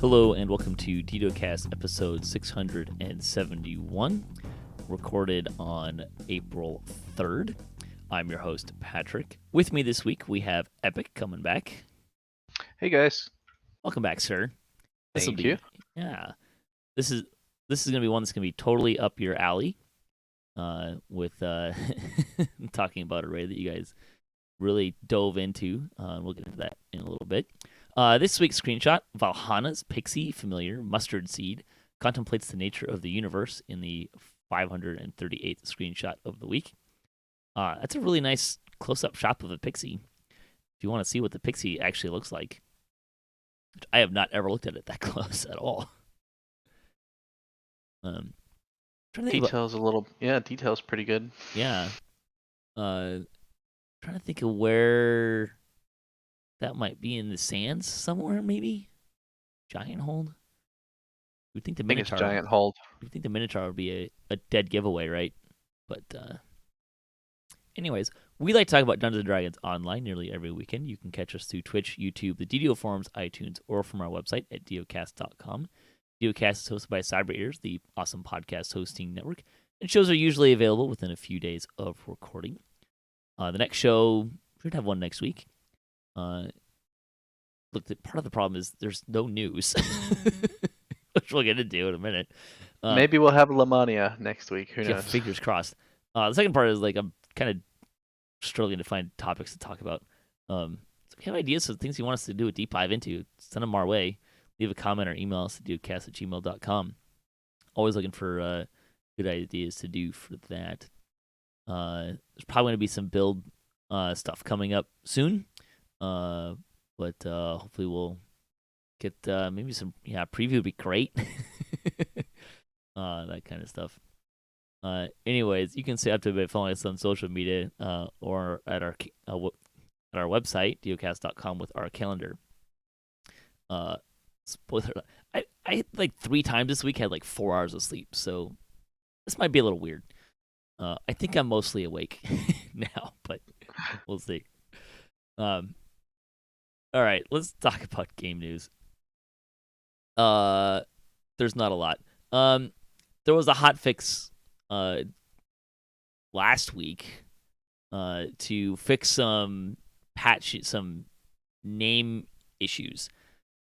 Hello and welcome to DDOCast episode 671, recorded on April 3rd. I'm your host, Patrick. With me this week, we have Epic coming back. Hey guys. Welcome back, sir. Thank you. Yeah. This is going to be one that's going to be totally up your alley, with talking about a raid that you guys really dove into. We'll get into that in a little bit. This week's screenshot, Valhana's Pixie Familiar Mustard Seed contemplates the nature of the universe in the 538th screenshot of the week. That's a really nice close-up shot of a pixie. If you want to see what the pixie actually looks like. I have not ever looked at it that close at all. Details details pretty good. Yeah. Trying to think of where that might be in the sands somewhere, maybe? Giant hold? We'd think the Minotaur. Giant hold. We'd think the Minotaur would be a dead giveaway, right? But anyways, we like to talk about Dungeons & Dragons online nearly every weekend. You can catch us through Twitch, YouTube, the DDO forums, iTunes, or from our website at DDOcast.com. DDOcast is hosted by Cyber Ears, the awesome podcast hosting network, and shows are usually available within a few days of recording. The next show, we should have one next week. Look, part of the problem is there's no news, which we'll get into in a minute. Maybe we'll have Lamania next week. Who knows? Fingers crossed. The second part is I'm kind of struggling to find topics to talk about. So if you have ideas of things you want us to do a deep dive into, send them our way. Leave a comment or email us at DDOcast@gmail.com. Always looking for good ideas to do for that. There's probably going to be some build stuff coming up soon, but hopefully we'll get maybe some preview would be great. That kind of stuff. Anyways, you can stay up to date by following us on social media or at our website DDOcast.com with our calendar. Spoiler: I like 3 times this week had 4 hours of sleep, so this might be a little weird. I think I'm mostly awake now, but we'll see. All right, let's talk about game news. There's not a lot. There was a hotfix last week to fix some name issues.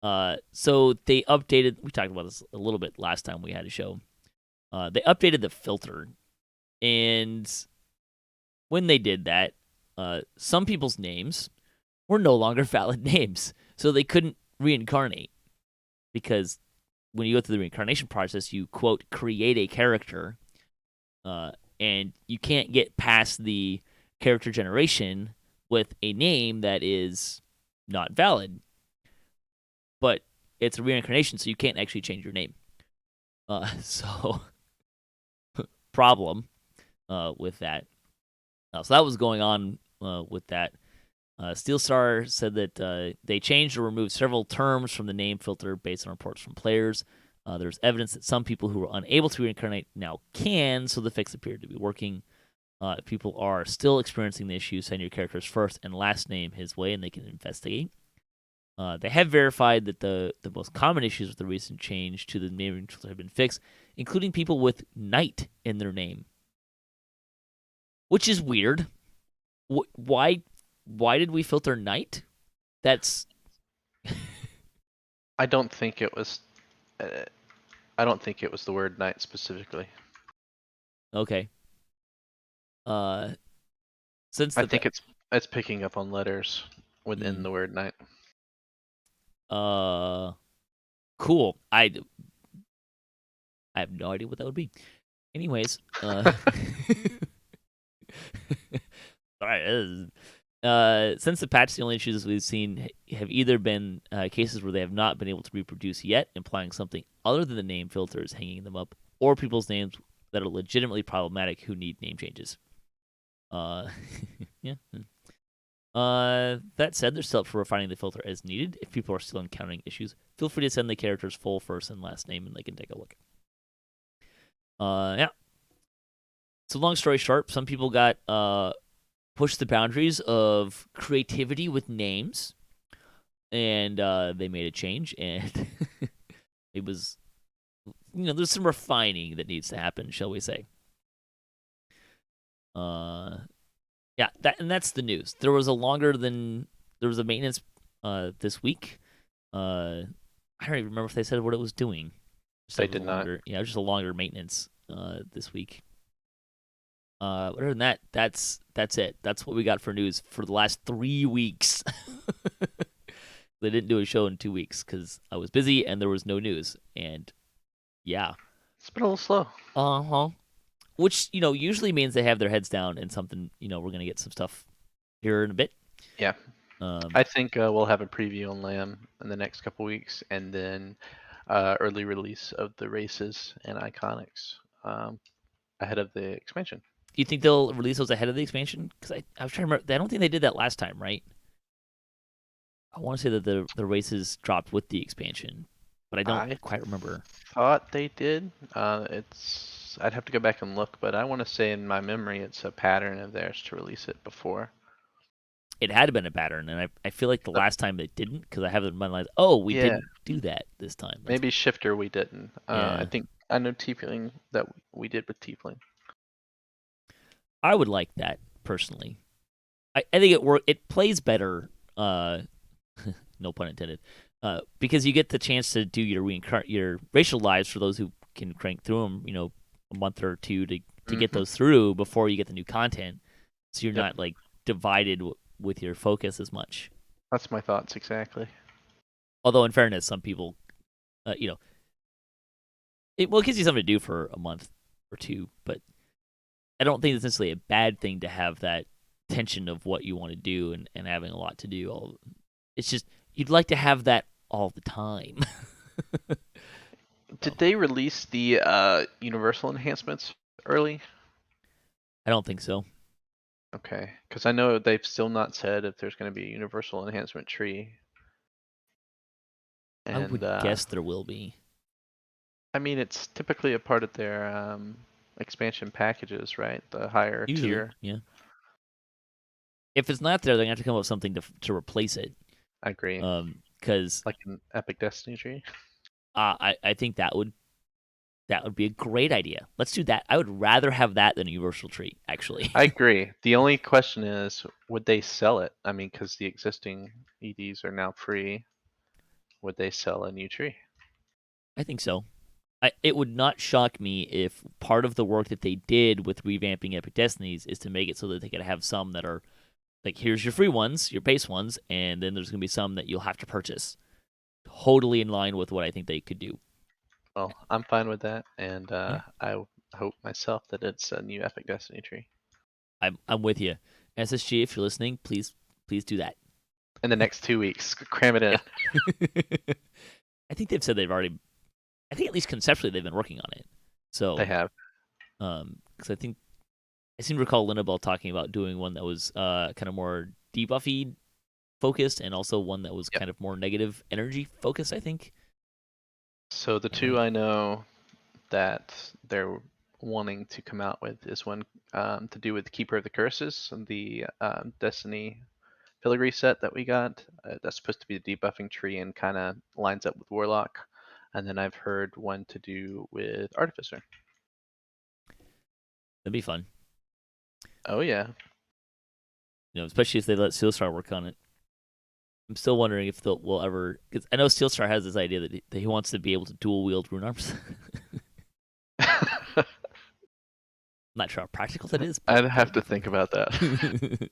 So they updated. We talked about this a little bit last time we had a show. They updated the filter. And when they did that, some people's names were no longer valid names. So they couldn't reincarnate. Because when you go through the reincarnation process, you, quote, create a character. And you can't get past the character generation with a name that is not valid. But it's a reincarnation, so you can't actually change your name. So, problem. With that. So that was going on with that. Steelstar said that they changed or removed several terms from the name filter based on reports from players. There's evidence that some people who were unable to reincarnate now can, so the fix appeared to be working. If people are still experiencing the issue, send your character's first and last name his way and they can investigate. They have verified that the most common issues with the recent change to the naming filter have been fixed, including people with Knight in their name. Which is weird. Why did we filter Knight? That's. I don't think it was. I don't think it was the word knight specifically. Okay. Since I think it's picking up on letters within the word knight. Cool. I have no idea what that would be. Anyways. All right. Since the patch, the only issues we've seen have either been cases where they have not been able to reproduce yet, implying something other than the name filter is hanging them up, or people's names that are legitimately problematic who need name changes. Yeah. That said, they're still up for refining the filter as needed. If people are still encountering issues, feel free to send the character's full first and last name, and they can take a look. Yeah. So long story short, some people got pushed the boundaries of creativity with names, and they made a change, and It was, there's some refining that needs to happen, shall we say? Uh, yeah, that's the news. There was a maintenance this week. I don't even remember if they said what it was doing. Just They it was did a not. longer, just a longer maintenance this week. Other than that, that's it. That's what we got for news for the last 3 weeks. They didn't do a show in 2 weeks because I was busy and there was no news. And yeah, It's been a little slow. uh-huh. Which usually means they have their heads down and something. We're gonna get some stuff here in a bit. Yeah. Um, I think we'll have a preview on Lamb in the next couple weeks, and then early release of the races and iconics ahead of the expansion. do you think they'll release those ahead of the expansion? Because I was trying to remember. I don't think they did that last time, right? I want to say that the races dropped with the expansion, but I don't I quite remember. thought they did. I'd have to go back and look, but I want to say in my memory it's a pattern of theirs to release it before. It had been a pattern, and I feel like the But last time it didn't because I have it in my mind. Oh, we yeah, didn't do that this time. That's maybe Shifter we didn't. I yeah. think I know Tiefling that we did with Tiefling. I would like that personally. I think it plays better. No pun intended. Because you get the chance to do your racial lives for those who can crank through them. A month or two to get Hmm. those through before you get the new content. So you're Yep, not like divided with your focus as much. that's my thoughts exactly. Although in fairness, some people, it gives you something to do for a month or two, but I don't think it's necessarily a bad thing to have that tension of what you want to do and having a lot to do. It's just you'd like to have that all the time. Did they release the universal enhancements early? I don't think so. Okay, because I know they've still not said if there's going to be a universal enhancement tree. I And would guess there will be. I mean, it's typically a part of their expansion packages, right? The higher Usually, tier. yeah. If it's not there, they're gonna have to come up with something to replace it. I agree. Because Like an Epic Destiny tree. I think that would be a great idea. Let's do that. I would rather have that than a universal tree, actually. I agree. The only question is, would they sell it? I mean, because the existing EDs are now free. Would they sell a new tree? I think so. It would not shock me if part of the work that they did with revamping Epic Destinies is to make it so that they could have some that are like, here's your free ones, your base ones, and then there's going to be some that you'll have to purchase. Totally in line with what I think they could do. Well, I'm fine with that, and Yeah, hope myself that it's a new Epic Destiny tree. I'm with you. SSG, if you're listening, please do that. In the next 2 weeks, cram it in. Yeah. I think they've said I think at least conceptually they've been working on it. They So, have. because I seem to recall Linnabelle talking about doing one that was kind of more debuffy focused, and also one that was Yep. kind of more negative energy focused. I think. So the two I know that they're wanting to come out with is one to do with Keeper of the Curses, the Destiny filigree set that we got. That's supposed to be the debuffing tree and kind of lines up with Warlock. And then I've heard one to do with Artificer. That'd be fun. Oh yeah. Especially if they let Steelstar work on it. I'm still wondering if we'll ever, because I know Steelstar has this idea that he wants to be able to dual wield rune arms. I'm not sure how practical that is, but I'd that have would be to think about that.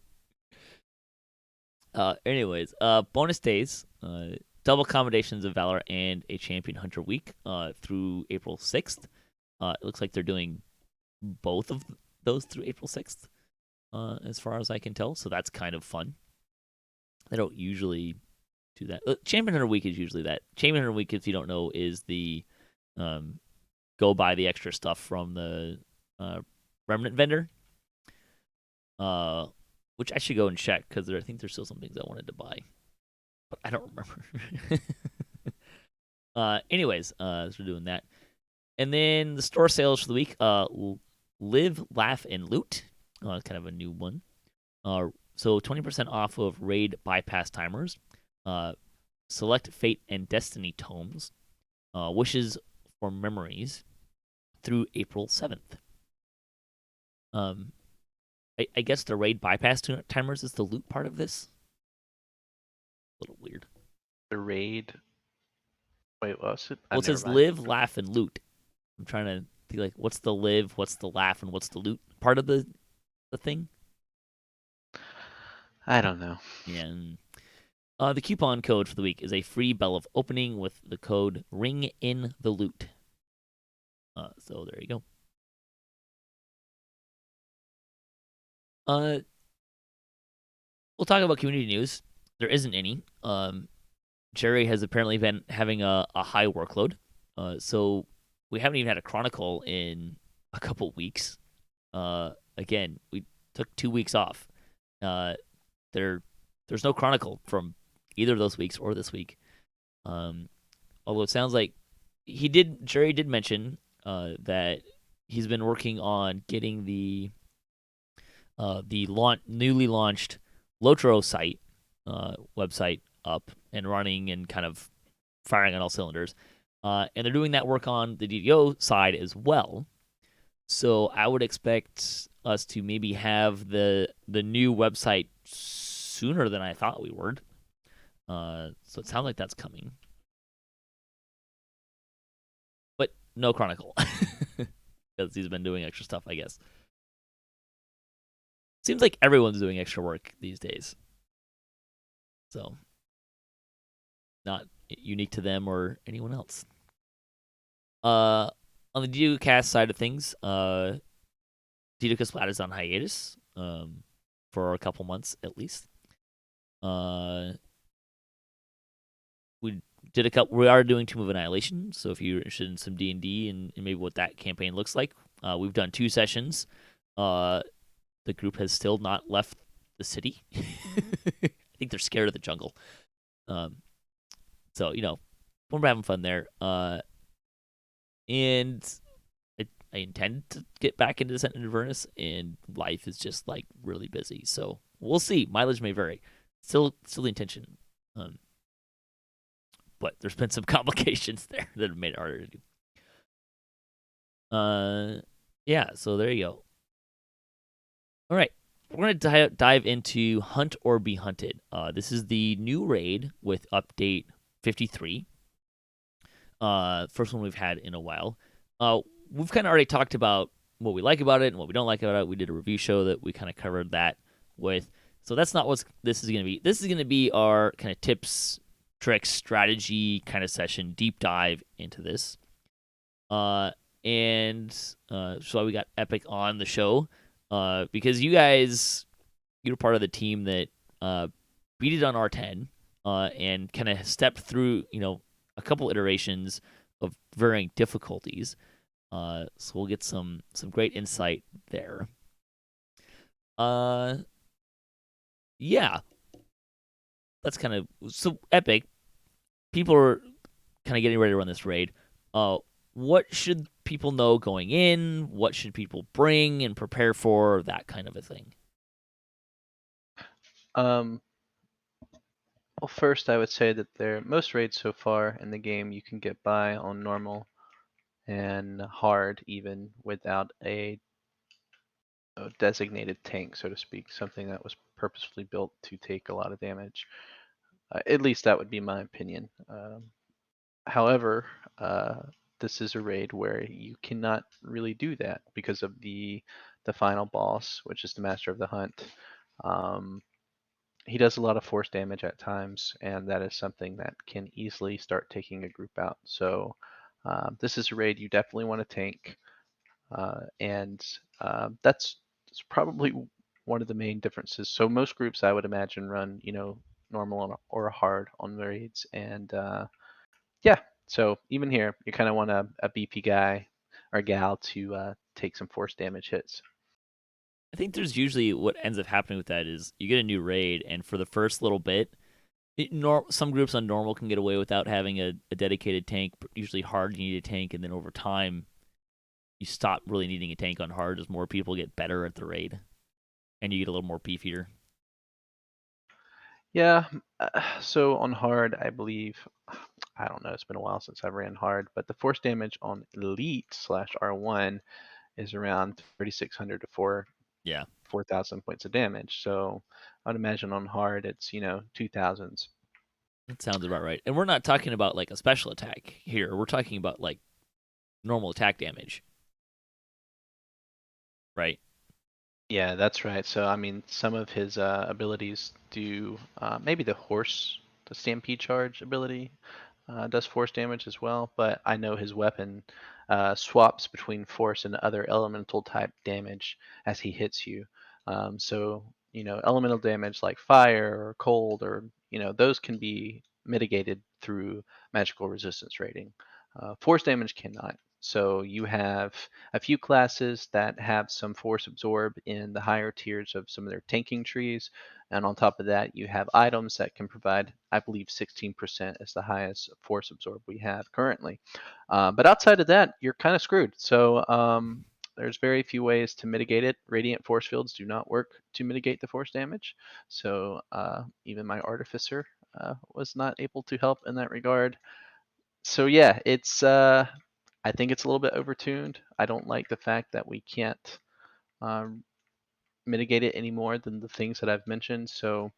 fun. Anyways, bonus days, double commendations of Valor and a Champion Hunter week through April 6th. It looks like they're doing both of those through April 6th, as far as I can tell. So that's kind of fun. They don't usually do that. Champion Hunter week is usually that. Champion Hunter week, if you don't know, is the go buy the extra stuff from the remnant vendor. Which I should go and check because I think there's still some things I wanted to buy, but I don't remember. Anyways, so we're doing that, and then the store sales for the week. Live, laugh, and loot. It's kind of a new one. So 20% off of raid bypass timers. Select fate and destiny tomes. Wishes for Memories through April 7th. I guess the raid bypass timers is the loot part of this. A little weird. The raid. Wait, what was it? Well, it Never says mind. live, laugh, and loot. I'm trying to think like what's the live, what's the laugh, and what's the loot part of the thing. I don't know. Yeah. The coupon code for the week is a free Bell of Opening with the code Ring in the Loot. So there you go. We'll talk about community news. There isn't any. Jerry has apparently been having a high workload. So we haven't even had a chronicle in a couple weeks. Again, we took 2 weeks off. There's no chronicle from either of those weeks or this week. Although it sounds like Jerry did mention that he's been working on getting the newly launched Lotro site website up and running and kind of firing on all cylinders. And they're doing that work on the DDO side as well. So I would expect us to maybe have the new website sooner than I thought we would. So it sounds like that's coming. But no Chronicle. Because he's been doing extra stuff, I guess. Seems like everyone's doing extra work these days. So, not unique to them or anyone else. On the DDOCast side of things, DDOCast Splat is on hiatus for a couple months at least. We are doing Tomb of Annihilation, so if you're interested in some D&D and maybe what that campaign looks like, we've done 2 sessions. The group has still not left the city. I think they're scared of the jungle. So, we're having fun there. And I intend to get back into Descent into Avernus, and life is just like really busy. So we'll see. Mileage may vary. Still the intention. But there's been some complications there that have made it harder to do. Yeah, so there you go. All right, we're gonna dive into Hunt or Be Hunted. This is the new raid with update 53. First one we've had in a while. We've kind of already talked about what we like about it and what we don't like about it. We did a review show that we kind of covered that with. So that's not what this is going to be. This is going to be our kind of tips, tricks, strategy kind of session, deep dive into this. And so we got Epic on the show because you're part of the team that beat it on R10 and kind of stepped through, a couple iterations of varying difficulties. So we'll get some great insight there. Yeah. That's kind of so Epic. People are kind of getting ready to run this raid. What should people know going in? What should people bring and prepare for? That kind of a thing. Well, first I would say that most raids so far in the game you can get by on normal and hard even without a designated tank, so to speak, something that was purposefully built to take a lot of damage. At least that would be my opinion. However, this is a raid where you cannot really do that because of the final boss, which is the Master of the Hunt. He does a lot of force damage at times, and that is something that can easily start taking a group out. So this is a raid you definitely want to tank, and that's probably one of the main differences. So most groups I would imagine run, normal or hard on raids, and yeah. So even here, you kind of want a BP guy or gal to take some force damage hits. I think there's usually what ends up happening with that is you get a new raid, and for the first little bit, some groups on normal can get away without having a dedicated tank. But usually hard, you need a tank, and then over time, you stop really needing a tank on hard as more people get better at the raid, and you get a little more beefier. Yeah. So on hard, I believe I don't know. It's been a while since I've ran hard, but the force damage on Elite slash R1 is around 3,600 to Yeah, 4,000 points of damage. So I'd imagine on hard it's 2,000s. that sounds about right. And we're not talking about like a special attack here. We're talking about like normal attack damage, right? Yeah, that's right. So I mean, some of his abilities do maybe the Stampede Charge ability does force damage as well, but I know his weapon swaps between force and other elemental type damage as he hits you. So, elemental damage like fire or cold or, those can be mitigated through magical resistance rating. Force damage cannot. So you have a few classes that have some force absorb in the higher tiers of some of their tanking trees. And on top of that, you have items that can provide, I believe, 16% is the highest force absorb we have currently. But outside of that, you're kind of screwed. So there's very few ways to mitigate it. Radiant force fields do not work to mitigate the force damage. So even my artificer was not able to help in that regard. So yeah, it's I think it's a little bit overtuned. I don't like the fact that we can't um, mitigate it any more than the things that I've mentioned. So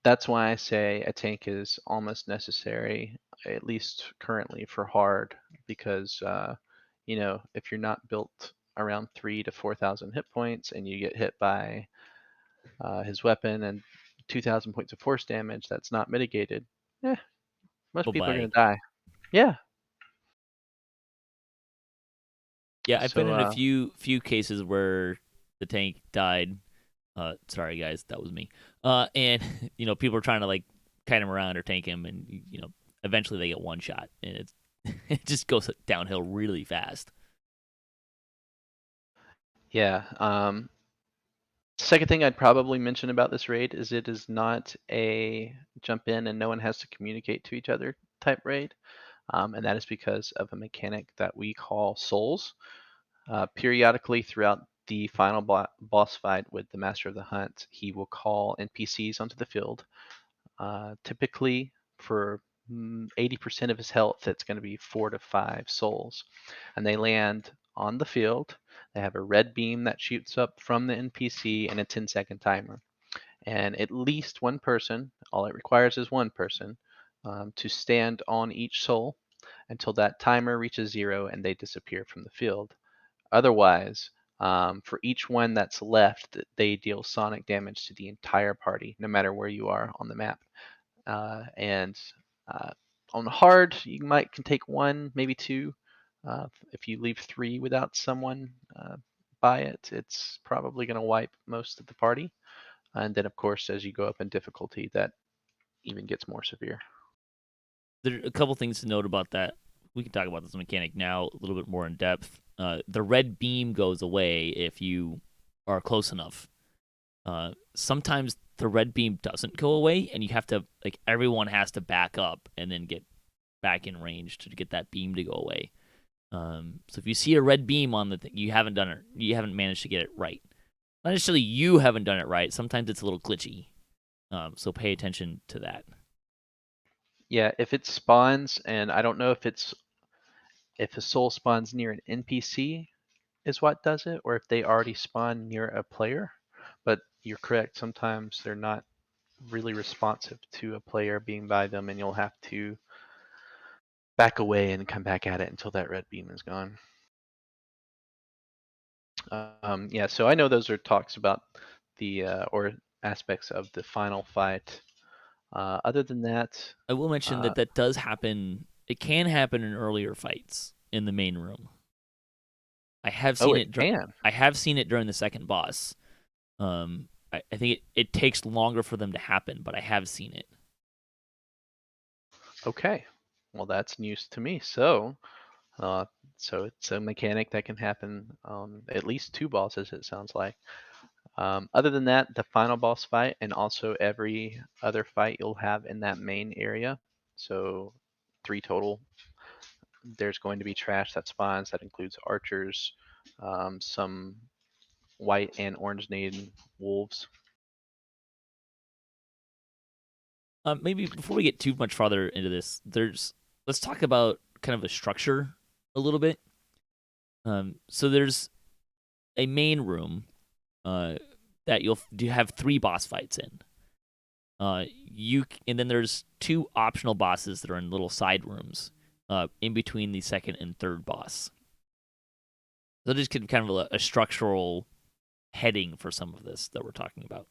that's why I say a tank is almost necessary, at least currently for hard, because if you're not built around 3 to 4,000 hit points and you get hit by his weapon and 2,000 points of force damage, that's not mitigated. Eh, most Bye people are bye. gonna die. Yeah. Yeah, I've been So in a few cases where the tank died. Sorry guys, that was me. And people are trying to like kite him around or tank him, and eventually they get one shot, and it just goes downhill really fast. yeah. Second thing I'd probably mention about this raid is it is not a jump in and no one has to communicate to each other type raid. And that is because of a mechanic that we call souls. Periodically throughout the final boss fight with the Master of the Hunt, he will call NPCs onto the field. Typically, for 80% of his health, it's going to be 4 to 5 souls. And they land on the field. They have a red beam that shoots up from the NPC and a 10-second timer. And at least one person, all it requires is one person, to stand on each soul until that timer reaches 0 and they disappear from the field. Otherwise, for each one that's left, they deal sonic damage to the entire party, no matter where you are on the map. And on hard, you can take one, maybe two. If you leave 3 without someone by it, it's probably going to wipe most of the party. And then, of course, as you go up in difficulty, that even gets more severe. There are a couple things to note about that. We can talk about this mechanic now a little bit more in depth. The red beam goes away if you are close enough. Sometimes the red beam doesn't go away, and you have to like everyone has to back up and then get back in range to get that beam to go away. So if you see a red beam on the thing, you haven't done it. You haven't managed to get it right. Not necessarily you haven't done it right. Sometimes it's a little glitchy. So pay attention to that. Yeah, if it spawns, and I don't know if a soul spawns near an NPC is what does it, or if they already spawn near a player. But you're correct. Sometimes they're not really responsive to a player being by them, and you'll have to back away and come back at it until that red beam is gone. Yeah, so I know those are talks about the or aspects of the final fight. Other than that, I will mention uh, that that does happen. It can happen in earlier fights in the main room. I have oh, seen it it. can. I have seen it during the second boss. I think it takes longer for them to happen, but I have seen it. Okay, well that's news to me. Uh, so it's a mechanic that can happen on at least 2 bosses. It sounds like. Other than that, the final boss fight and also every other fight you'll have in that main area. So 3 total. There's going to be trash that spawns. That includes archers, some white and orange named wolves. Maybe before we get too much farther into this, let's talk about kind of the structure a little bit. So there's a main room uh, that you'll have 3 boss fights in. And then there's 2 optional bosses that are in little side rooms in between the second and third boss. So just kind of a structural heading for some of this that we're talking about.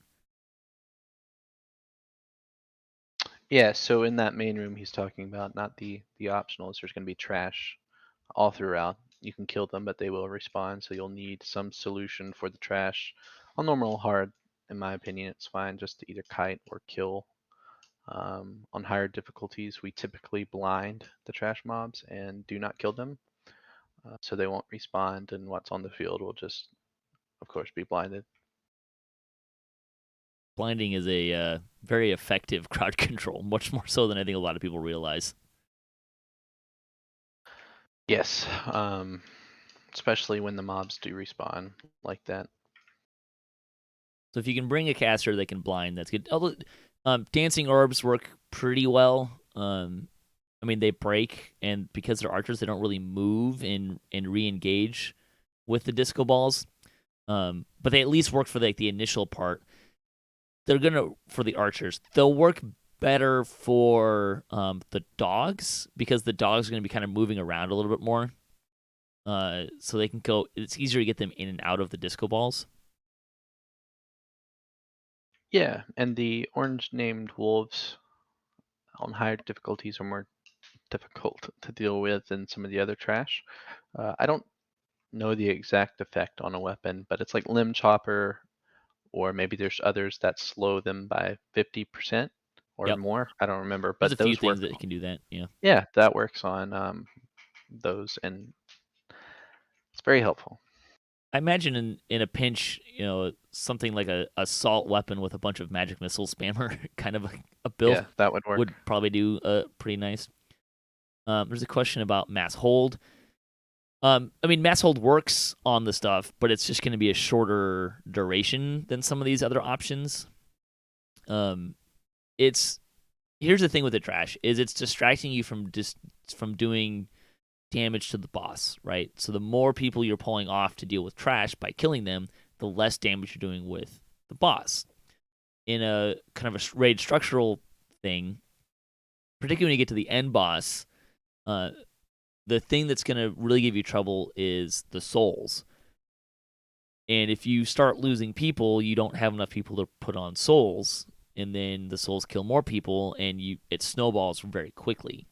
Yeah, so in that main room he's talking about, not the optionals, there's going to be trash all throughout. You can kill them, but they will respawn, so you'll need some solution for the trash. On normal or hard, in my opinion, it's fine just to either kite or kill. On higher difficulties, we typically blind the trash mobs and do not kill them, so they won't respawn, and what's on the field will just, of course, be blinded. Blinding is a very effective crowd control, much more so than I think a lot of people realize. Yes, especially when the mobs do respawn like that. So if you can bring a caster that can blind, that's good. Although dancing orbs work pretty well. I mean, they break, and because they're archers, they don't really move and re-engage with the disco balls. But they at least work for the initial part. They're gonna for the archers. They'll work better for the dogs because the dogs are gonna be kind of moving around a little bit more. So they can go. It's easier to get them in and out of the disco balls. Yeah, and the orange named wolves on higher difficulties are more difficult to deal with than some of the other trash. I don't know the exact effect on a weapon, but it's like limb chopper, or maybe there's others that slow them by 50% or Yep. more. I don't remember, There's a but few those things work. that can do that. Yeah. Yeah, that works on those, and it's very helpful. I imagine in a pinch, something like a assault weapon with a bunch of magic missile spammer kind of a build Yeah, that would work. would probably do pretty nice. There's a question about mass hold. I mean, mass hold works on the stuff, but it's just going to be a shorter duration than some of these other options. Um, it's Here's the thing with the trash is it's distracting you from doing damage to the boss, right? So the more people you're pulling off to deal with trash by killing them, the less damage you're doing with the boss. In a kind of a raid structural thing, particularly when you get to the end boss, uh, the thing that's going to really give you trouble is the souls. And if you start losing people, you don't have enough people to put on souls, and then the souls kill more people, and it snowballs very quickly.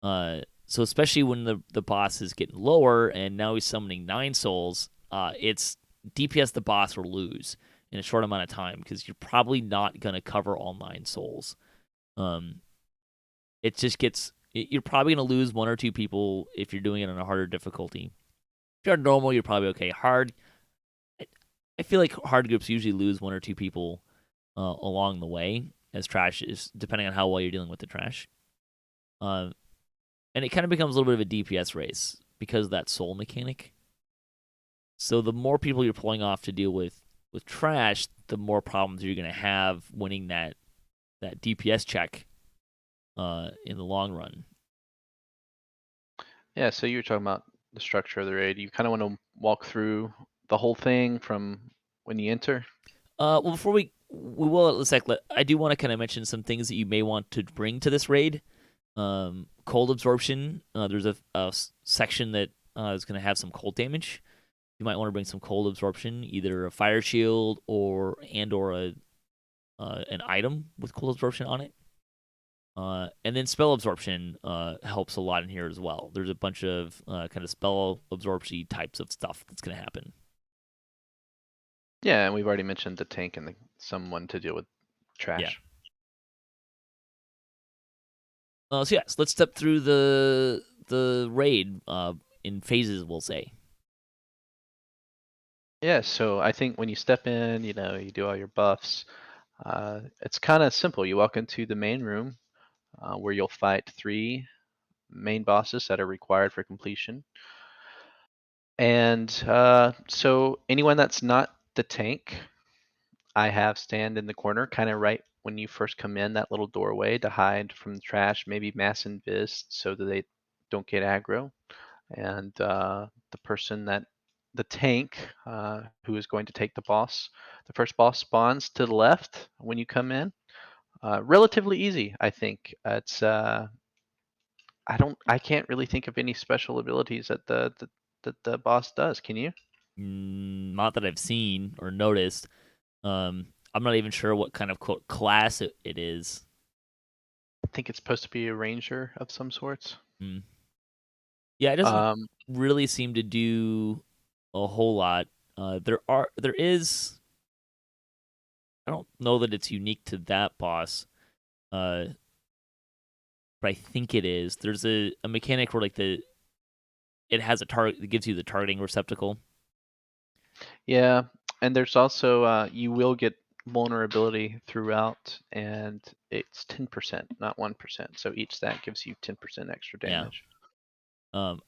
So especially when the boss is getting lower, and now he's summoning 9 souls, it's DPS the boss or lose in a short amount of time because you're probably not gonna cover all 9 souls. Um, it just gets you're probably gonna lose 1 or 2 people if you're doing it on a harder difficulty. If you're normal, you're probably okay. Hard, I feel like hard groups usually lose 1 or 2 people along the way as trash is depending on how well you're dealing with the trash. Uh, and it kind of becomes a little bit of a DPS race because of that soul mechanic. So the more people you're pulling off to deal with trash, the more problems you're going to have winning that DPS check in the long run. Yeah, so you were talking about the structure of the raid. You kind of want to walk through the whole thing from when you enter. Well, before we will I do want to kind of mention some things that you may want to bring to this raid. Cold absorption. There's a section that is going to have some cold damage. You might want to bring some cold absorption, either a fire shield or a an item with cold absorption on it. And then spell absorption helps a lot in here as well. There's a bunch of kind of spell absorption types of stuff that's going to happen. Yeah, and we've already mentioned the tank and someone to deal with Yeah. trash. So yes, let's step through the raid in phases. We'll say. Yeah, so I think when you step in, you do all your buffs. It's kind of simple. You walk into the main room where you'll fight 3 main bosses that are required for completion. And so anyone that's not the tank, I have stand in the corner, kind of right when you first come in that little doorway to hide from the trash, maybe mass invis so that they don't get aggro. And the tank who is going to take the first boss spawns to the left when you come in. Relatively easy, I think. It's I can't really think of any special abilities that the boss does. Can you? Not that I've seen or noticed. I'm not even sure what kind of quote class it is. I think it's supposed to be a ranger of some sorts. Mm. Yeah, it doesn't really seem to do a whole lot. There is. I don't know that it's unique to that boss, but I think it is. There's a mechanic where like it has a target that gives you the targeting receptacle. Yeah, and there's also you will get vulnerability throughout, and it's 10%, not 1%. So each stack gives you 10% extra Yeah. damage.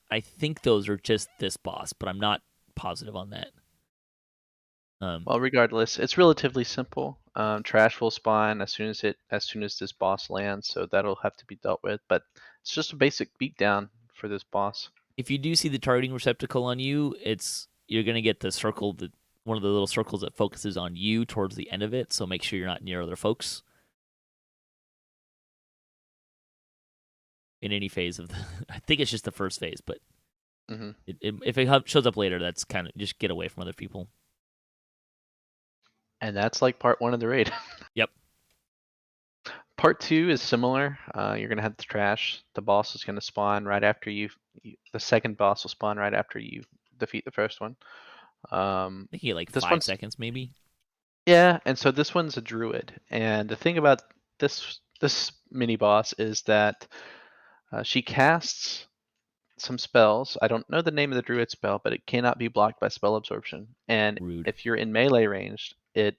I think those are just this boss, but I'm not positive on that. Well, regardless, it's relatively simple. Trash will spawn as soon as this boss lands, so that'll have to be dealt with. But it's just a basic beatdown for this boss. If you do see the targeting receptacle on you, you're gonna get the circle one of the little circles that focuses on you towards the end of it. So make sure you're not near other folks in any phase of the. I think it's just the first phase, but if it shows up later, that's kind of just get away from other people. And that's like part 1 of the raid. Yep. Part 2 is similar. You're gonna have the trash. The boss is gonna spawn right after the second boss will spawn right after you defeat the first one. I think you get like This 5 seconds, maybe. Yeah, and so this one's a druid. And the thing about this mini boss is that she casts some spells. I don't know the name of the druid spell, but it cannot be blocked by spell absorption. And Rude. if you're in melee range, it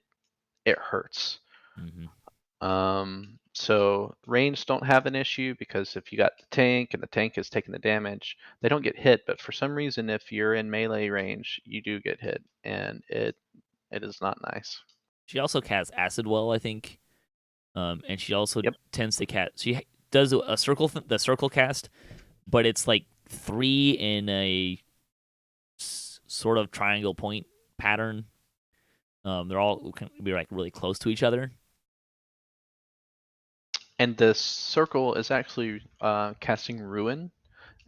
hurts. Mm-hmm. So range don't have an issue because if you got the tank and the tank is taking the damage, they don't get hit. But for some reason, if you're in melee range, you do get hit, and it is not nice. She also casts Acid Well, I think, and she also Yep. tends to cast. She does a the circle cast, but it's like 3 in a sort of triangle point pattern. They're all can be like really close to each other. And the circle is actually casting ruin,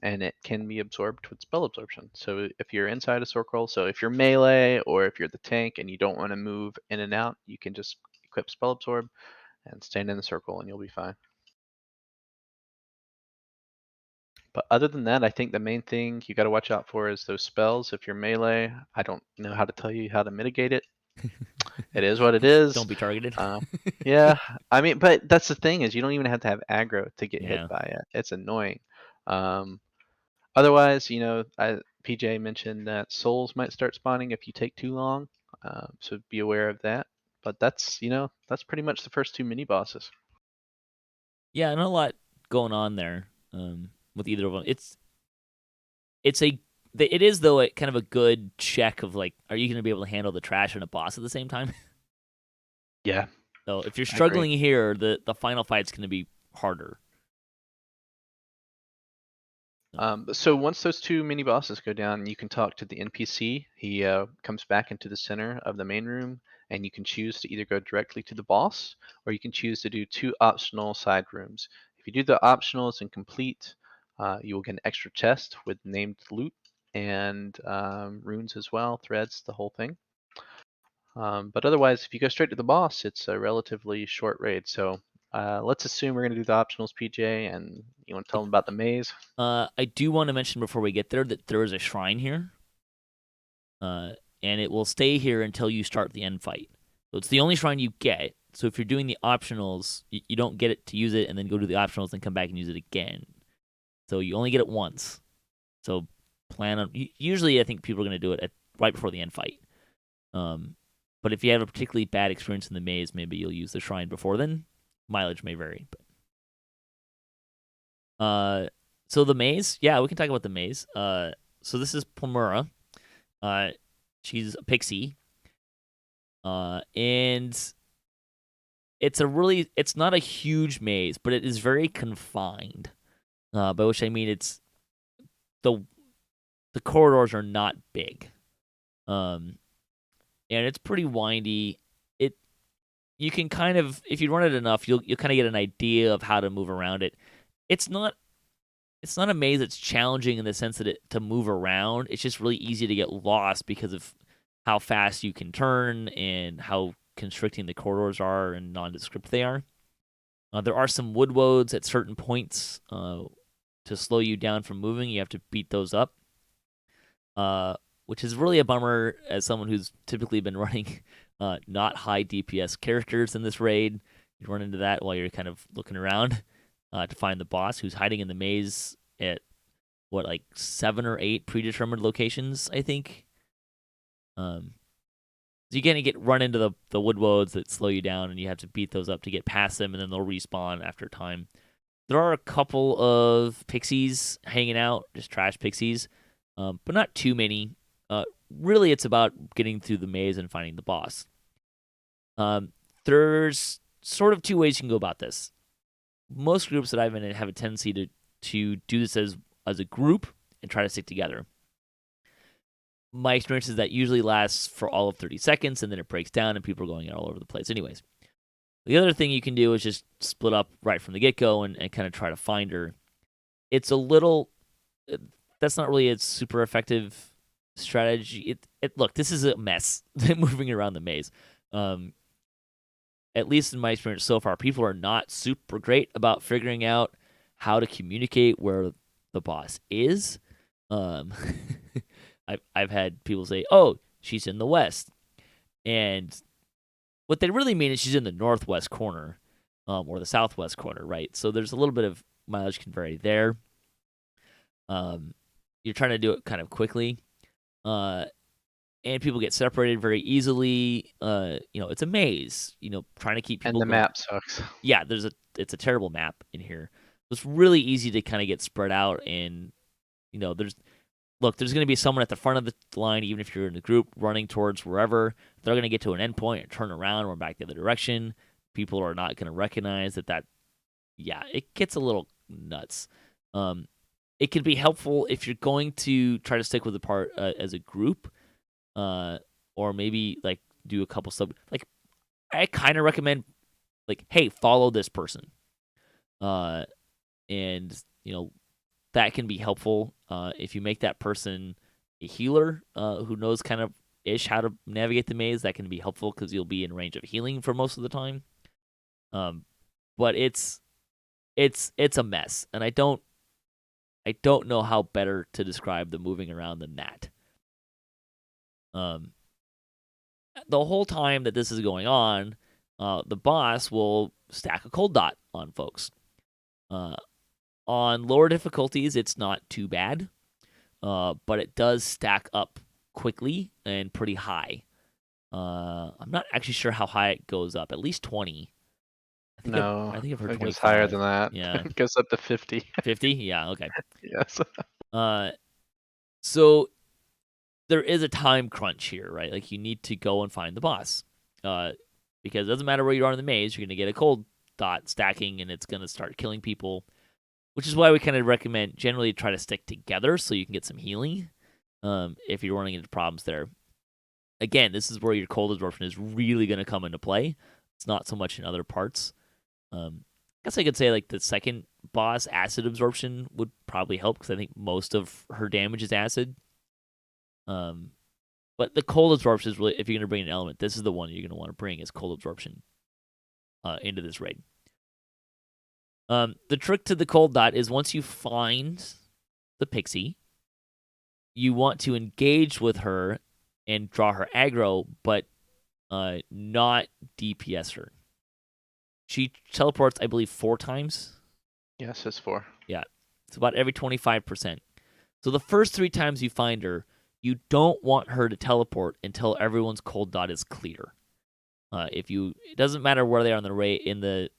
and it can be absorbed with spell absorption. So if you're inside a circle, so if you're melee or if you're the tank and you don't want to move in and out, you can just equip spell absorb and stand in the circle and you'll be fine. But other than that, I think the main thing you got to watch out for is those spells. If you're melee, I don't know how to tell you how to mitigate it. It is what it is. Don't be targeted. Yeah, I mean, but that's the thing is you don't even have to have aggro to get hit Yeah. by it. It's annoying. Otherwise, PJ mentioned that souls might start spawning if you take too long, so be aware of that. But that's pretty much the first 2 mini bosses. Yeah, not a lot going on there with either of them. It is though kind of a good check of like, are you going to be able to handle the trash and a boss at the same time? Yeah. So if you're struggling here, the final fight's going to be harder. So once those 2 mini bosses go down, you can talk to the NPC. He comes back into the center of the main room, and you can choose to either go directly to the boss, or you can choose to do 2 optional side rooms. If you do the optionals and complete, you will get an extra chest with named loot and runes as well, threads, the whole thing. But otherwise, if you go straight to the boss, it's a relatively short raid. So let's assume we're going to do the optionals, PJ, and you want to tell them about the maze? I do want to mention before we get there that there is a shrine here, and it will stay here until you start the end fight. So it's the only shrine you get. So if you're doing the optionals, you don't get it to use it and then go to the optionals and come back and use it again. So you only get it once. So plan on. Usually, I think people are going to do it right before the end fight. But if you have a particularly bad experience in the maze, maybe you'll use the shrine before then. Mileage may vary. So the maze, yeah, we can talk about the maze. So this is Plumura. She's a pixie. And it's not a huge maze, but it is very confined. By which I mean it's the corridors are not big. And it's pretty windy. You can kind of, if you run it enough, you'll kind of get an idea of how to move around it. It's not a maze that's challenging in the sense that to move around. It's just really easy to get lost because of how fast you can turn and how constricting the corridors are and nondescript they are. There are some wood woads at certain points to slow you down from moving. You have to beat those up, which is really a bummer as someone who's typically been running not high DPS characters in this raid. You run into that while you're kind of looking around to find the boss who's hiding in the maze at like 7 or 8 predetermined locations, I think. So you're gonna run into the wood woads that slow you down, and you have to beat those up to get past them, and then they'll respawn after time. There are a couple of pixies hanging out, just trash pixies, but not too many. Really, it's about getting through the maze and finding the boss. There's sort of 2 ways you can go about this. Most groups that I've been in have a tendency to do this as a group and try to stick together. My experience is that usually lasts for all of 30 seconds, and then it breaks down, and people are going all over the place anyways. The other thing you can do is just split up right from the get-go and kind of try to find her. It's a little... That's not really a super effective strategy. Look, this is a mess, moving around the maze. At least in my experience so far, people are not super great about figuring out how to communicate where the boss is. I've had people say, "Oh, she's in the west," and what they really mean is she's in the northwest corner, or the southwest corner, right? So there's a little bit of mileage can vary there. You're trying to do it kind of quickly, and people get separated very easily. It's a maze. Trying to keep people. And the map sucks. Yeah, it's a terrible map in here. It's really easy to kind of get spread out, and there's going to be someone at the front of the line, even if you're in a group running towards wherever. They're going to get to an endpoint and turn around and run back the other direction. People are not going to recognize that. Yeah, it gets a little nuts. It can be helpful if you're going to try to stick with the part as a group, or maybe like do a couple like I kind of recommend like, hey, follow this person, and that can be helpful if you make that person a healer who knows kind of ish how to navigate the maze. That can be helpful because you'll be in range of healing for most of the time. But it's a mess, and I don't know how better to describe the moving around than that. The whole time that this is going on, the boss will stack a cold dot on folks. On lower difficulties, it's not too bad, but it does stack up quickly and pretty high. I'm not actually sure how high it goes up. At least 20. I think I've heard 25. It goes higher than that. Yeah. It goes up to 50. 50? Yeah, okay. Yes. So there is a time crunch here, right? Like you need to go and find the boss. Because it doesn't matter where you are in the maze, you're going to get a cold dot stacking and it's going to start killing people, which is why we kind of recommend generally try to stick together so you can get some healing if you're running into problems there. Again, this is where your cold absorption is really going to come into play. It's not so much in other parts. I guess I could say like the second boss, acid absorption, would probably help because I think most of her damage is acid. But the cold absorption is really, if you're going to bring an element, this is the one you're going to want to bring is cold absorption into this raid. The trick to the cold dot is once you find the pixie, you want to engage with her and draw her aggro, but not DPS her. She teleports, I believe, 4 times. Yes, it's 4. Yeah, it's about every 25%. So the first 3 times you find her, you don't want her to teleport until everyone's cold dot is clear. It doesn't matter where they are in the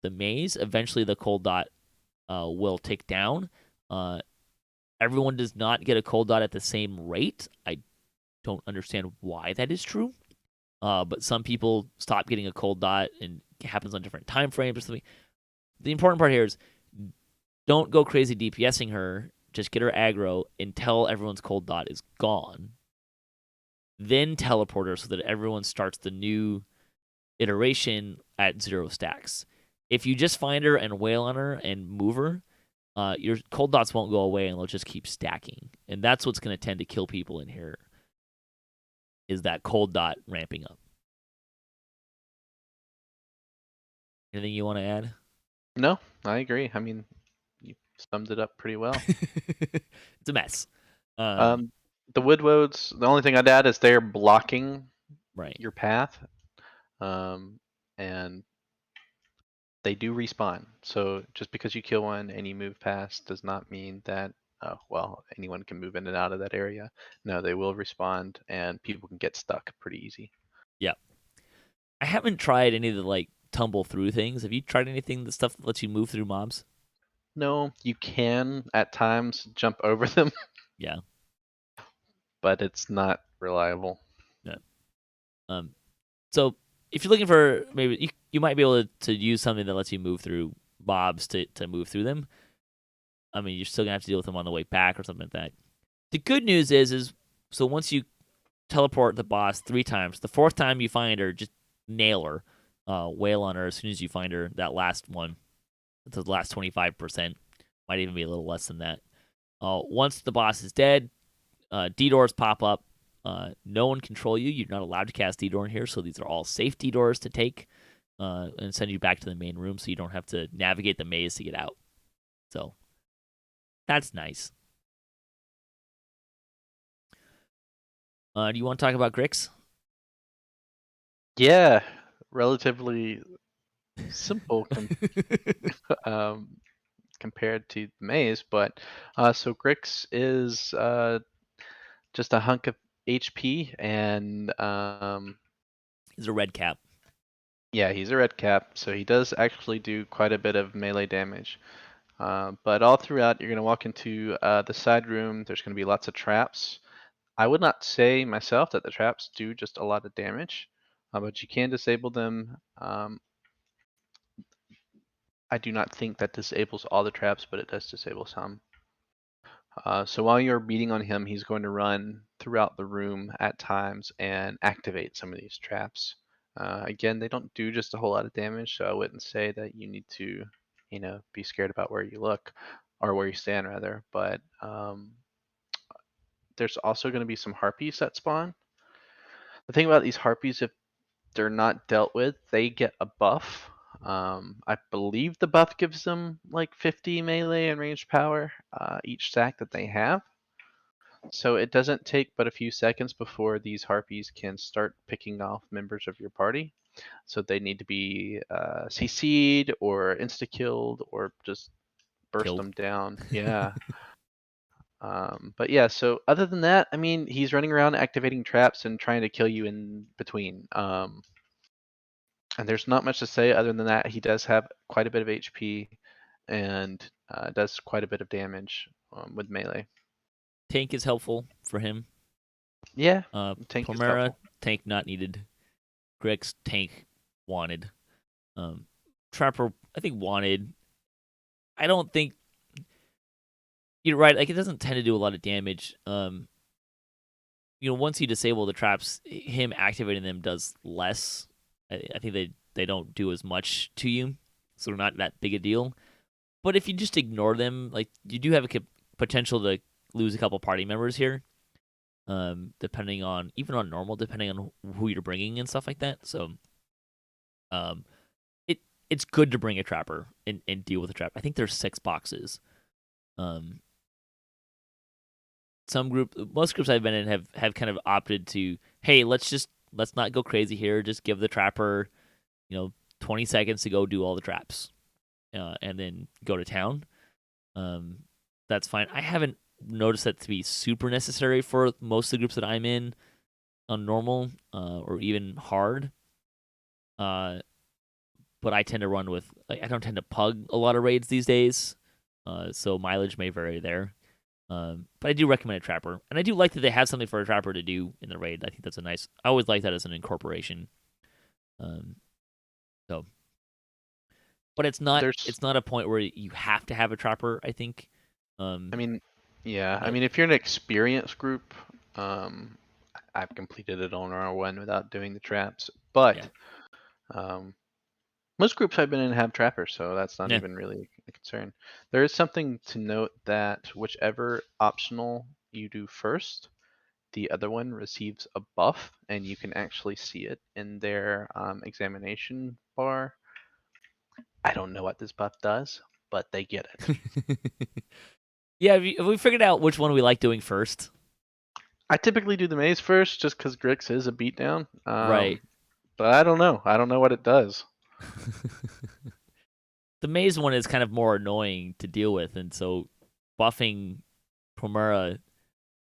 maze. Eventually, the cold dot will tick down. Everyone does not get a cold dot at the same rate. I don't understand why that is true. But some people stop getting a cold dot and happens on different time frames or something. The important part here is don't go crazy DPSing her. Just get her aggro until everyone's cold dot is gone. Then teleport her so that everyone starts the new iteration at 0 stacks. If you just find her and wail on her and move her, your cold dots won't go away and they'll just keep stacking. And that's what's going to tend to kill people in here, is that cold dot ramping up. Anything you want to add? No, I agree. I mean, you summed it up pretty well. It's a mess. The Woodwoads, the only thing I'd add is they're blocking Right. your path, and they do respawn. So just because you kill one and you move past does not mean that, well, anyone can move in and out of that area. No, they will respond, and people can get stuck pretty easy. Yeah. I haven't tried any of the like tumble through things. Have you tried anything, the stuff that lets you move through mobs? No, you can at times jump over them, Yeah. but it's not reliable. Yeah. So if you're looking for maybe you might be able to use something that lets you move through mobs to move through them. I mean, you're still gonna have to deal with them on the way back or something like that. The good news is so once you teleport the boss 3 times, the 4th time you find her, just nail her, wail on her as soon as you find her. That last one, the last 25%, might even be a little less than that. Once the boss is dead, D doors pop up. No one control you. You're not allowed to cast D door in here, so these are all safe D doors to take and send you back to the main room, so you don't have to navigate the maze to get out. So that's nice. Do you want to talk about Grix? Yeah, relatively simple um, compared to the maze, but so Grix is just a hunk of HP, and He's a red cap. yeah, he's a red cap, so he does actually do quite a bit of melee damage. But all throughout, you're going to walk into the side room. There's going to be lots of traps. I would not say myself that the traps do just a lot of damage, but you can disable them. I do not think that disables all the traps, but it does disable some. So while you're beating on him, he's going to run throughout the room at times and activate some of these traps. Again, they don't do just a whole lot of damage, so I wouldn't say that you need to, be scared about where you look or where you stand rather. But there's also going to be some harpies that spawn. The thing about these harpies, if they're not dealt with, they get a buff. I believe the buff gives them like 50 melee and ranged power each stack that they have. So it doesn't take but a few seconds before these harpies can start picking off members of your party. So they need to be CC'd or insta-killed or just burst Killed. them down. Yeah. But yeah, so other than that, I mean, he's running around activating traps and trying to kill you in between. And there's not much to say other than that. He does have quite a bit of HP and does quite a bit of damage with melee. Tank is helpful for him. Yeah, tank is Pomera, helpful. tank not needed. Grix, tank wanted. Trapper, I think wanted. I don't think you're right. Like it doesn't tend to do a lot of damage. Once you disable the traps, him activating them does less. I think they don't do as much to you, so they're not that big a deal. But if you just ignore them, like you do have a potential to lose a couple party members here. Depending on even on normal, depending on who you're bringing and stuff like that. So, it's good to bring a trapper and deal with a trap. I think there's 6 boxes. Most groups I've been in have kind of opted to, hey, let's not go crazy here. Just give the trapper, 20 seconds to go do all the traps, and then go to town. That's fine. I haven't noticed that to be super necessary for most of the groups that I'm in on normal or even hard. But I tend to run with, I don't tend to pug a lot of raids these days, so mileage may vary there. But I do recommend a trapper, and I do like that they have something for a trapper to do in the raid. I think that's I always like that as an incorporation. So but it's not There's, it's not a point where you have to have a trapper, I think. I Um, mean, yeah, I but mean, if you're an experienced group, um, I've completed it on R1 without doing the traps, yeah, but um, most groups I've been in have trappers, so that's not yeah. even really a concern. There is something to note that whichever optional you do first, the other one receives a buff, and you can actually see it in their examination bar. I don't know what this buff does, but they get it. Yeah, have we figured out which one we like doing first? I typically do the maze first just because Grix is a beatdown. Right. But I don't know. I don't know what it does. The maze one is kind of more annoying to deal with, and so buffing Promura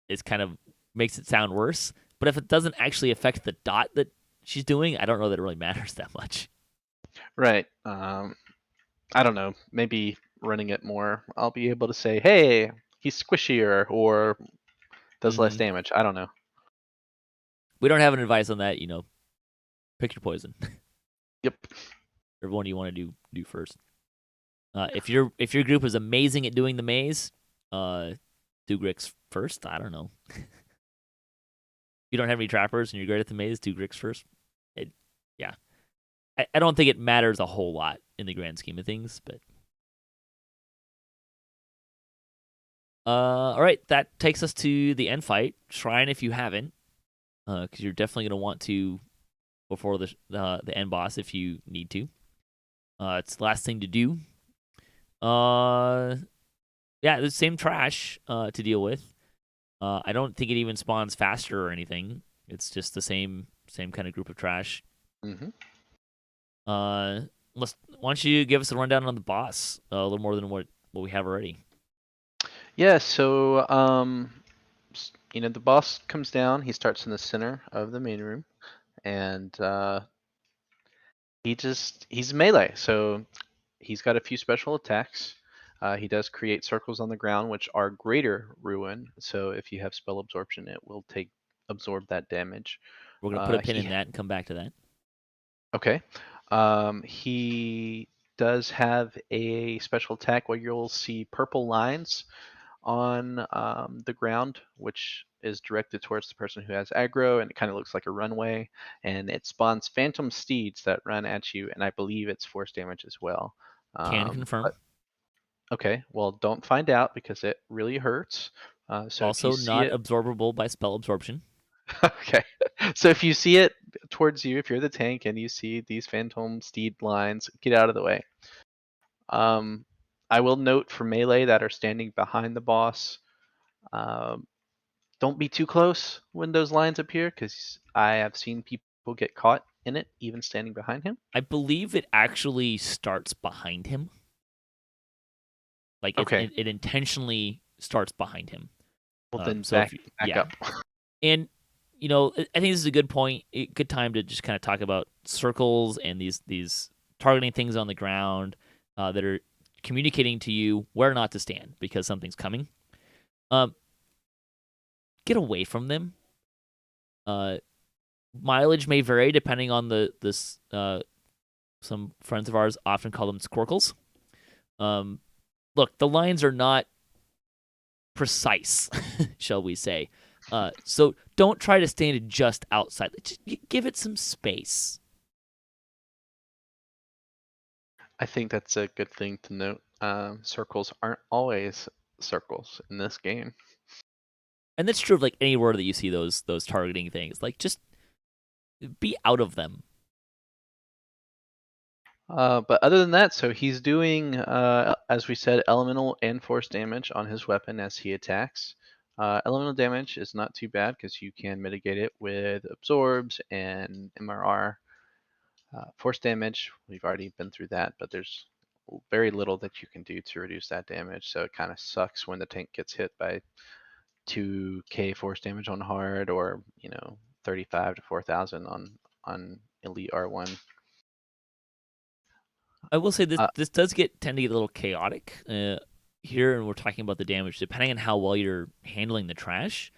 is kind of makes it sound worse. But if it doesn't actually affect the dot that she's doing, I don't know that it really matters that much. Right. I don't know. Maybe running it more, I'll be able to say, hey, he's squishier or does less Hmm. damage. I don't know. We don't have an advice on that. Pick your poison. Yep. Or one you want to do first. If your group is amazing at doing the maze, do Grix first. I don't know. You don't have any trappers and you're great at the maze, do Grix first. Yeah, I don't think it matters a whole lot in the grand scheme of things, but all right, that takes us to the end fight. Shrine if you haven't, because you're definitely gonna want to before the end boss if you need to. It's the last thing to do. Uh, yeah, the same trash to deal with. I don't think it even spawns faster or anything. It's just the same kind of group of trash. Hmm. Uh, why don't you give us a rundown on the boss? A little more than what we have already. Yeah, so the boss comes down. He starts in the center of the main room, and he's melee. So he's got a few special attacks. He does create circles on the ground, which are greater ruin. So if you have spell absorption, it will absorb that damage. We're gonna put a pin in He that and come back to that. Okay. He does have a special attack where you'll see purple lines on the ground, which is directed towards the person who has aggro, and it kind of looks like a runway. And it spawns phantom steeds that run at you, and I believe it's force damage as well. Can confirm. But okay, well, don't find out because it really hurts. So if you Also, see not it, absorbable by spell absorption. okay. So if you see it towards you, if you're the tank and you see these phantom steed lines, get out of the way. Um, I will note for melee that are standing behind the boss, um, don't be too close when those lines appear because I have seen people get caught in it, even standing behind him. I believe it actually starts behind him. Like Okay, it intentionally starts behind him. well then So if back yeah, up. and I think this is a good point, good time to just kind of talk about circles and these targeting things on the ground that are communicating to you where not to stand because something's coming. Um, get away from them. Uh, mileage may vary depending on the this. Some friends of ours often call them squircles. Um, look, the lines are not precise, shall we say. So don't try to stand just outside. Just give it some space. I think that's a good thing to note. Circles aren't always circles in this game. And that's true of like anywhere that you see those targeting things. Like just be out of them. But other than that, so he's doing, as we said, elemental and force damage on his weapon as he attacks. Elemental damage is not too bad because you can mitigate it with absorbs and MRR. Force damage, we've already been through that, but there's very little that you can do to reduce that damage. So it kind of sucks when the tank gets hit by 2k force damage on hard, or 35 to 4,000 on elite R1. I will say this Uh, this does tend to get a little chaotic here, and we're talking about the damage. Depending on how well you're handling the trash,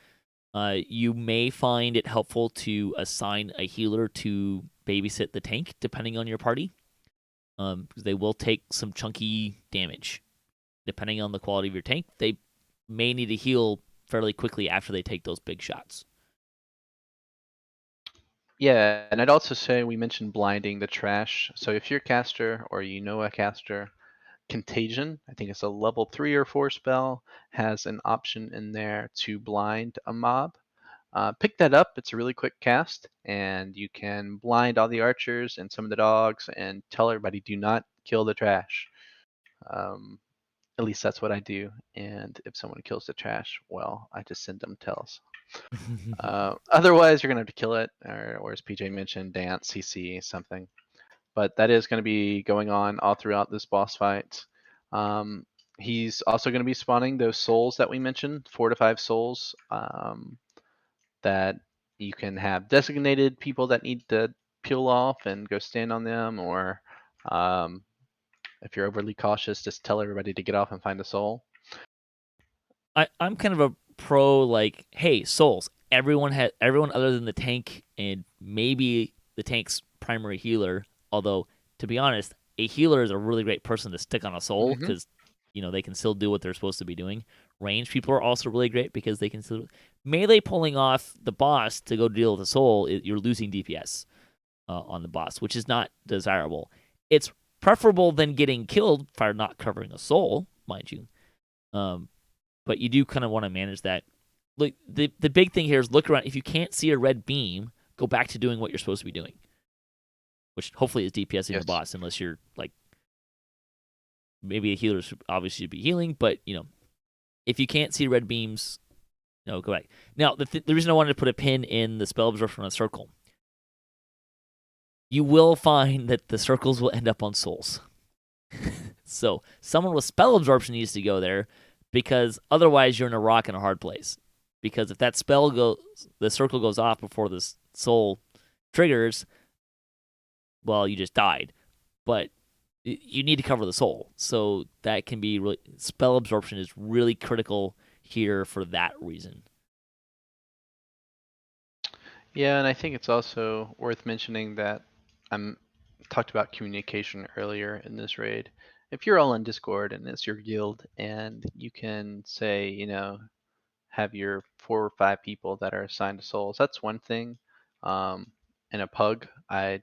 you may find it helpful to assign a healer to babysit the tank, depending on your party. because they will take some chunky damage. Depending on the quality of your tank, they may need to heal fairly quickly after they take those big shots. Yeah, and I'd also say we mentioned blinding the trash. So if you're a caster or you know a caster, Contagion, I think it's a level 3 or 4 spell, has an option in there to blind a mob. Pick that up. It's a really quick cast, and you can blind all the archers and some of the dogs and tell everybody, do not kill the trash. Um, at least that's what I do. And if someone kills the trash, well, I just send them tells. Otherwise, you're going to have to kill it, or as PJ mentioned, dance, CC, something. But that is going to be going on all throughout this boss fight. He's also going to be spawning those souls that we mentioned, 4 to 5 souls, that you can have designated people that need to peel off and go stand on them, or if you're overly cautious, just tell everybody to get off and find a soul. I'm kind of a pro, like, hey, souls. Everyone other than the tank and maybe the tank's primary healer. Although, to be honest, a healer is a really great person to stick on a soul Mm-hmm. because they can still do what they're supposed to be doing. Range people are also really great because they can still melee pulling off the boss to go deal with the soul. You're losing DPS on the boss, which is not desirable. It's preferable than getting killed for not covering a soul, mind you. But you do kind of want to manage that. Like the big thing here is look around. If you can't see a red beam, go back to doing what you're supposed to be doing, which hopefully is DPSing Yes. the boss, unless you're like maybe a healer obviously should be healing, but if you can't see red beams, no, go back. Now the reason I wanted to put a pin in the spell absorption on a circle, you will find that the circles will end up on souls. So someone with spell absorption needs to go there because otherwise you're in a rock and a hard place. Because if that the circle goes off before the soul triggers, well, you just died. But you need to cover the soul, so that can be really spell absorption is really critical here for that reason. Yeah, and I think it's also worth mentioning that I'm talked about communication earlier in this raid. If you're all in Discord and it's your guild and you can say, have your 4 or 5 people that are assigned to souls, that's one thing. In a pug, I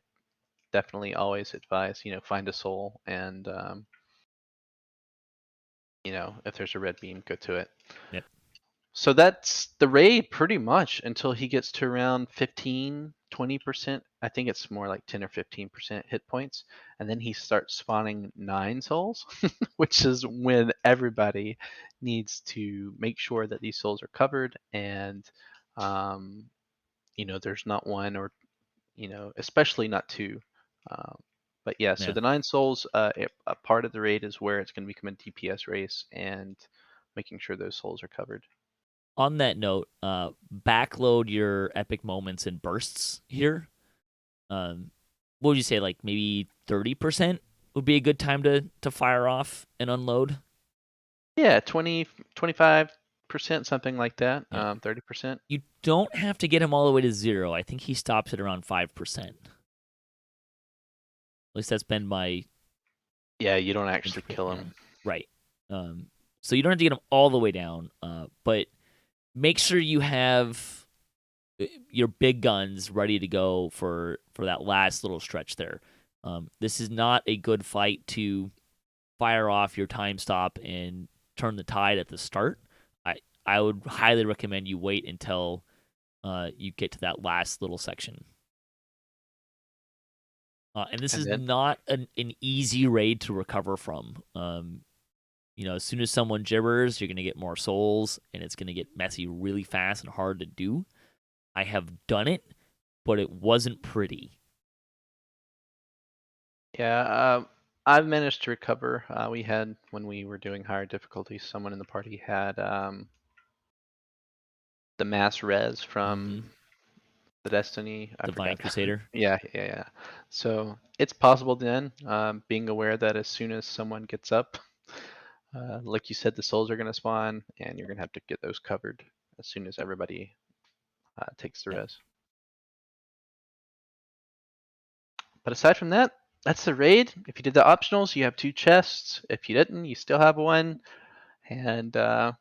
definitely always advise, find a soul and, if there's a red beam, go to it. Yep. So that's the raid pretty much until he gets to around 15, 20%. I think it's more like 10 or 15% hit points. And then he starts spawning 9 souls, which is when everybody needs to make sure that these souls are covered and, there's not one or, especially not 2. Um, but yeah, so Yeah. the 9 souls, a part of the raid is where it's going to become a DPS race and making sure those souls are covered. On that note, backload your epic moments in bursts here. What would you say? Like maybe 30% would be a good time to fire off and unload. Yeah, 20, 25%, something like that. Yeah. 30%. You don't have to get him all the way to 0. I think he stops at around 5%. At least that's been my Yeah, you don't actually interpret. kill Yeah. him. Right. So you don't have to get him all the way down, but make sure you have your big guns ready to go for that last little stretch there. This is not a good fight to fire off your time stop and turn the tide at the start. I would highly recommend you wait until you get to that last little section. And this And is then, not an easy raid to recover from. As soon as someone gibbers, you're going to get more souls, and it's going to get messy really fast and hard to do. I have done it, but it wasn't pretty. yeah, I've managed to recover. We had, when we were doing higher difficulty, someone in the party had the mass res Mm-hmm. from the Destiny. I Divine forgot. Crusader. Yeah, yeah, yeah. So it's possible then, being aware that as soon as someone gets up, like you said, the souls are going to spawn, and you're going to have to get those covered as soon as everybody takes the Yep. res. But aside from that, that's the raid. If you did the optionals, you have 2 chests. If you didn't, you still have 1. And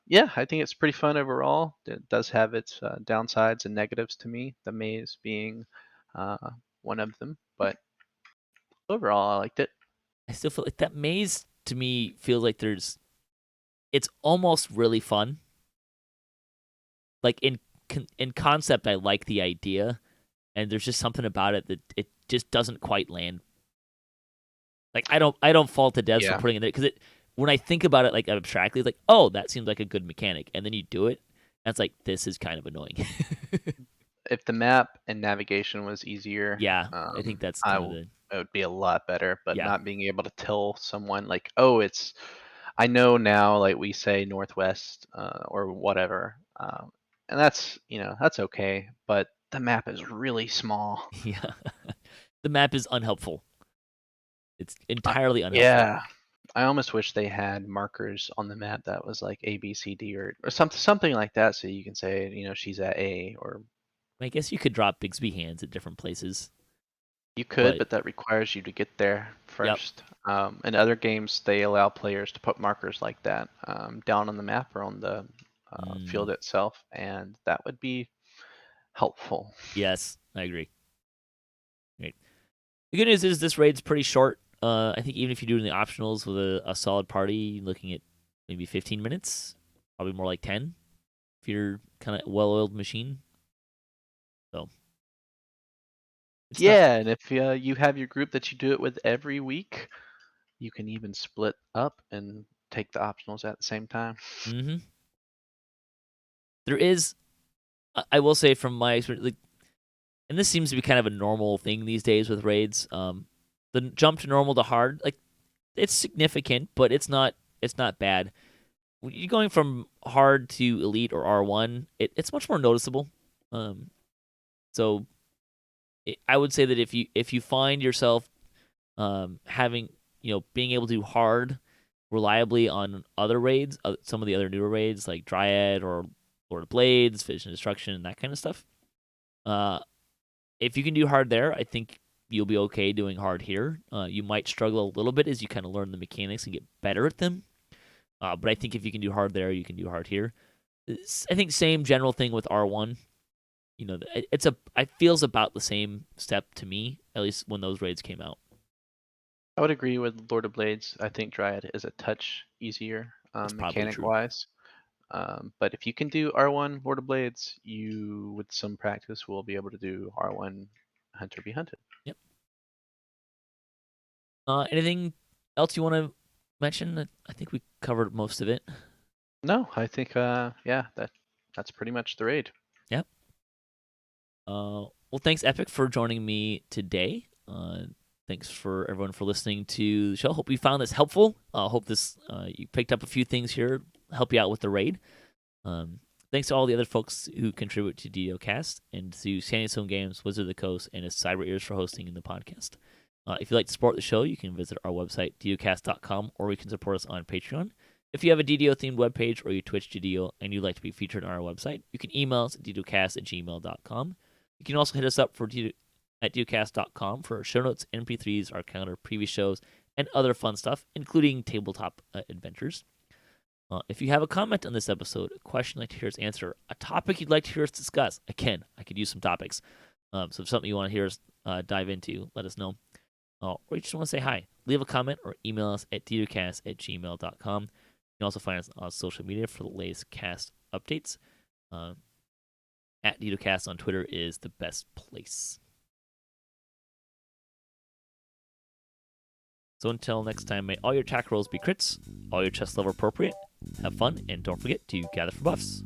yeah, I think it's pretty fun overall. It does have its downsides and negatives to me, the maze being uh, one of them. But overall, I liked it. I still feel like that maze to me feels like it's almost really fun. Like in concept, I like the idea, and there's just something about it that it just doesn't quite land. Like I don't fault the devs for Yeah. putting it in because it when I think about it like abstractly, it's like, oh, that seems like a good mechanic, and then you do it, and it's like this is kind of annoying. If the map and navigation was easier, Yeah, I think that's kind of the it would be a lot better. But yeah. not being able to tell someone like, oh, it's I know now, like we say northwest or whatever, and that's that's okay. But the map is really small. Yeah. The map is unhelpful. It's entirely unhelpful. Yeah, I almost wish they had markers on the map that was like A, B, C, D, or something like that, so you can say she's at A, or I guess you could drop Bixby hands at different places, you could, but but that requires you to get there yep. first. In other games, they allow players to put markers like that down on the map or on the Mm, field itself, and that would be helpful. yes, I agree. Great. The good news is this raid's pretty short. I think even if you do it in the optionals with a solid party, looking at maybe 15 minutes, probably more like 10 if you're kind of well-oiled machine. So it's not. Yeah, and if you have your group that you do it with every week, you can even split up and take the optionals at the same time. Mm-hmm. There is, I will say from my experience, like, and this seems to be kind of a normal thing these days with raids. The jump to normal to hard, like it's significant, but it's not bad. When you're going from hard to elite or R1, it's much more noticeable. Um, so I would say that if you find yourself having being able to do hard reliably on other raids, some of the other newer raids like Dryad or Lord of Blades, Vision Destruction, and that kind of stuff. Uh, if you can do hard there, I think you'll be okay doing hard here. You might struggle a little bit as you kind of learn the mechanics and get better at them. But I think if you can do hard there, you can do hard here. I think same general thing with R1. It feels about the same step to me, at least when those raids came out. I would agree with Lord of Blades. I think Dryad is a touch easier That's probably mechanic true. wise. But if you can do R1 Lord of Blades, you, with some practice, will be able to do R1 Hunter be Hunted. Yep. Anything else you want to mention? I think we covered most of it. No, I think yeah, that's pretty much the raid. Yep. Well, thanks, Epic, for joining me today. Thanks for everyone for listening to the show. Hope you found this helpful. Hope this you picked up a few things here, help you out with the raid. Thanks to all the other folks who contribute to DDOCast and to San Diego Games, Wizard of the Coast, and his Cyber Ears for hosting in the podcast. If you'd like to support the show, you can visit our website, DDOcast.com, or you can support us on Patreon. If you have a DDO-themed webpage or you Twitch DDO and you'd like to be featured on our website, you can email us at ddocast@gmail.com. You can also hit us up at DDOcast.com for show notes, MP3s, our calendar, previous shows, and other fun stuff, including tabletop adventures. If you have a comment on this episode, a question you'd like to hear us answer, a topic you'd like to hear us discuss, again, I could use some topics. So if something you want to hear us dive into, let us know. Or you just want to say hi, leave a comment or email us at ddocast@gmail.com. You can also find us on social media for the latest cast updates. At DDOcast on Twitter is the best place. So until next time, may all your attack rolls be crits, all your chest level appropriate, have fun, and don't forget to gather for buffs.